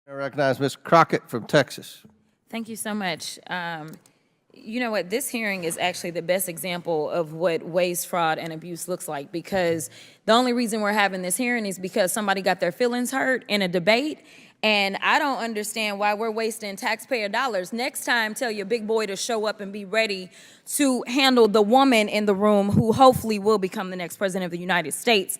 I recognize Ms. Crockett from Texas. Thank you so much. You know what? This hearing is actually the best example of what waste, fraud, and abuse looks like, because the only reason we're having this hearing is because somebody got their feelings hurt in a debate. And I don't understand why we're wasting taxpayer dollars. Next time, tell your big boy to show up and be ready to handle the woman in the room who hopefully will become the next president of the United States.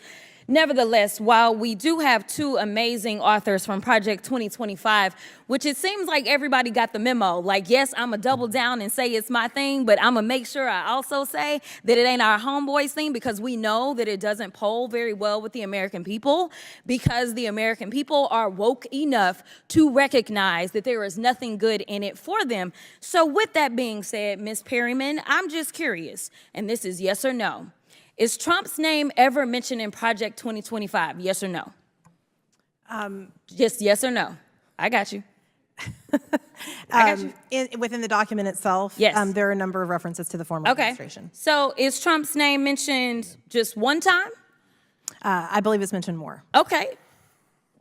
Nevertheless, while we do have two amazing authors from Project 2025, which it seems like everybody got the memo, like, yes, I'm going to double down and say it's my thing, but I'm going to make sure I also say that it ain't our homeboys thing, because we know that it doesn't poll very well with the American people, because the American people are woke enough to recognize that there is nothing good in it for them. So with that being said, Ms. Perryman, I'm just curious, and this is yes or no. Is Trump's name ever mentioned in Project 2025? Yes or no? Just yes or no. I got you. I got you. Within the document itself, yes. There are a number of references to the former administration. So is Trump's name mentioned just one time? I believe it's mentioned more. Okay.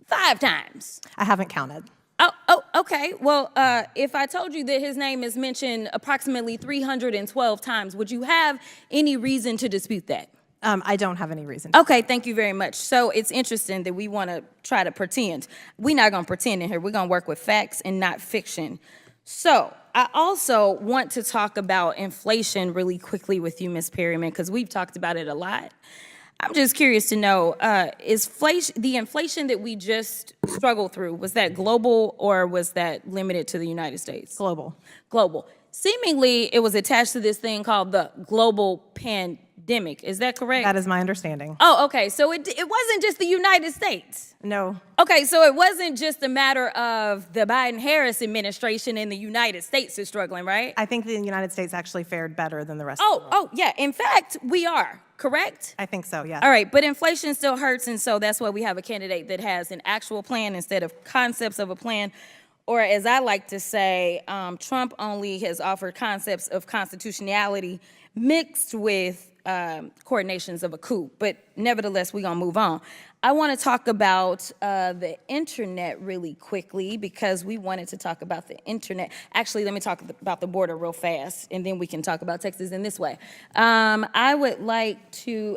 5 times. I haven't counted. Oh, okay. Well, if I told you that his name is mentioned approximately 312 times, would you have any reason to dispute that? I don't have any reason. Okay, thank you very much. So it's interesting that we want to try to pretend. We're not going to pretend in here. We're going to work with facts and not fiction. So I also want to talk about inflation really quickly with you, Ms. Perryman, because we've talked about it a lot. I'm just curious to know, is the inflation that we just struggled through, was that global or was that limited to the United States? Global. Global. Seemingly, it was attached to this thing called the global pandemic. Is that correct? That is my understanding. Oh, okay. So it wasn't just the United States. No. Okay, so it wasn't just a matter of the Biden-Harris administration in the United States is struggling, right? I think the United States actually fared better than the rest of the world. Oh, yeah. In fact, we are. Correct? I think so, yeah. All right, but inflation still hurts, and so that's why we have a candidate that has an actual plan instead of concepts of a plan. Or as I like to say, Trump only has offered concepts of constitutionality mixed with coordinations of a coup. But nevertheless, we're going to move on. I want to talk about the internet really quickly, because we wanted to talk about the internet. Actually, let me talk about the border real fast, and then we can talk about Texas in this way. I'd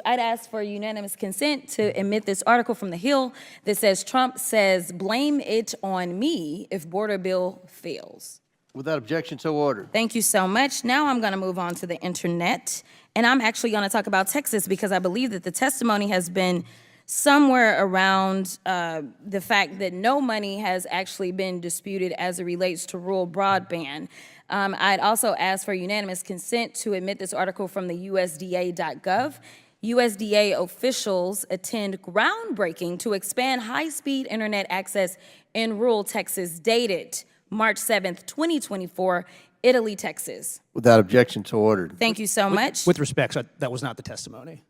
ask for unanimous consent to admit this article from The Hill that says Trump says, blame it on me if border bill fails. Without objection, so ordered. Thank you so much. Now I'm going to move on to the internet, and I'm actually going to talk about Texas, because I believe that the testimony has been somewhere around the fact that no money has actually been disputed as it relates to rural broadband. I'd also ask for unanimous consent to admit this article from the USDA.gov. USDA officials attend groundbreaking to expand high-speed internet access in rural Texas, dated March 7th, 2024, Italy, Texas. Without objection, so ordered. Thank you so much. With respect, that was not the testimony.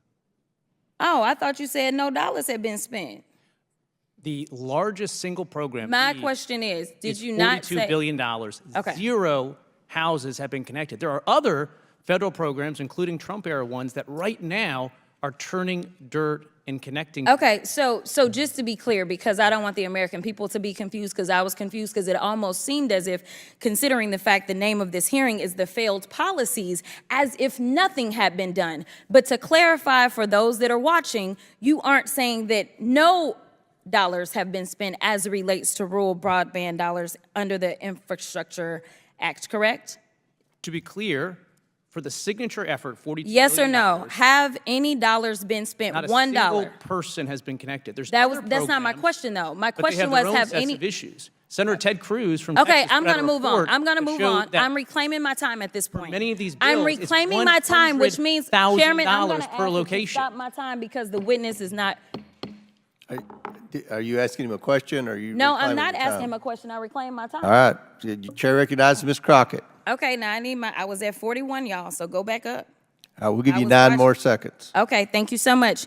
Oh, I thought you said no dollars had been spent. The largest single program. My question is, did you not say? $42 billion. Okay. 0 houses have been connected. There are other federal programs, including Trump-era ones, that right now are turning dirt and connecting. Okay, so just to be clear, because I don't want the American people to be confused, because I was confused, because it almost seemed as if, considering the fact the name of this hearing is the failed policies, as if nothing had been done. But to clarify for those that are watching, you aren't saying that no dollars have been spent as it relates to rural broadband dollars under the Infrastructure Act, correct? To be clear, for the signature effort, $42 yes billion, or no? Have any dollars been spent? not a $1. single person has been connected. There's That's not my question, though. My question was, have any issues. Senator Ted Cruz from Okay, Texas I'm going to move on. I'm going to move on. that I'm reclaiming my time at this point. many of these I'm bills, reclaiming my time, which means, Chairman, I'm going to $1,000 per ask you to location. stop my time, because the witness is not. Are you asking him a question, or are you? No, I'm reclaiming not the asking time? him a question. I reclaim my time. All right. The chair recognizes Ms. Crockett. Okay, now I was at 41, y'all, so go back up. We'll give I you was 9 watching. more seconds. Okay, thank you so much.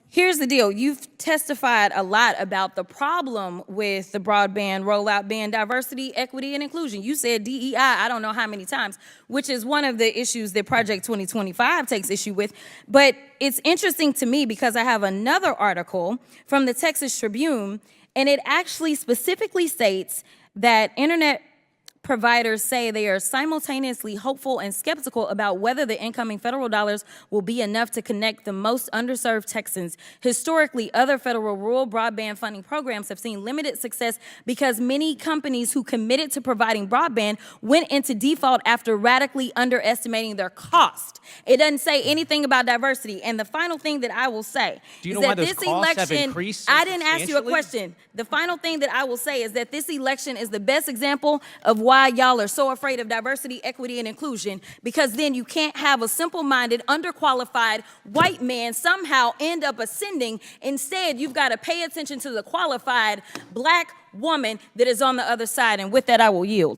Here's the deal. You've testified a lot about the problem with the broadband rollout being diversity, equity, and inclusion. You said DEI, I don't know how many times, which is one of the issues that Project 2025 takes issue with. But it's interesting to me because I have another article from the Texas Tribune, And it actually specifically states that internet providers say they are simultaneously hopeful and skeptical about whether the incoming federal dollars will be enough to connect the most underserved Texans. Historically, other federal rural broadband funding programs have seen limited success because many companies who committed to providing broadband went into default after radically underestimating their cost. It doesn't say anything about diversity. And the final thing that I will say Do you is know why that those this costs have election, increased I didn't ask you a substantially? question. The final thing that I will say is that this election is the best example of why y'all are so afraid of diversity, equity, and inclusion, because then you can't have a simple-minded, underqualified white man somehow end up ascending. Instead, you've got to pay attention to the qualified black woman that is on the other side. And with that, I will yield.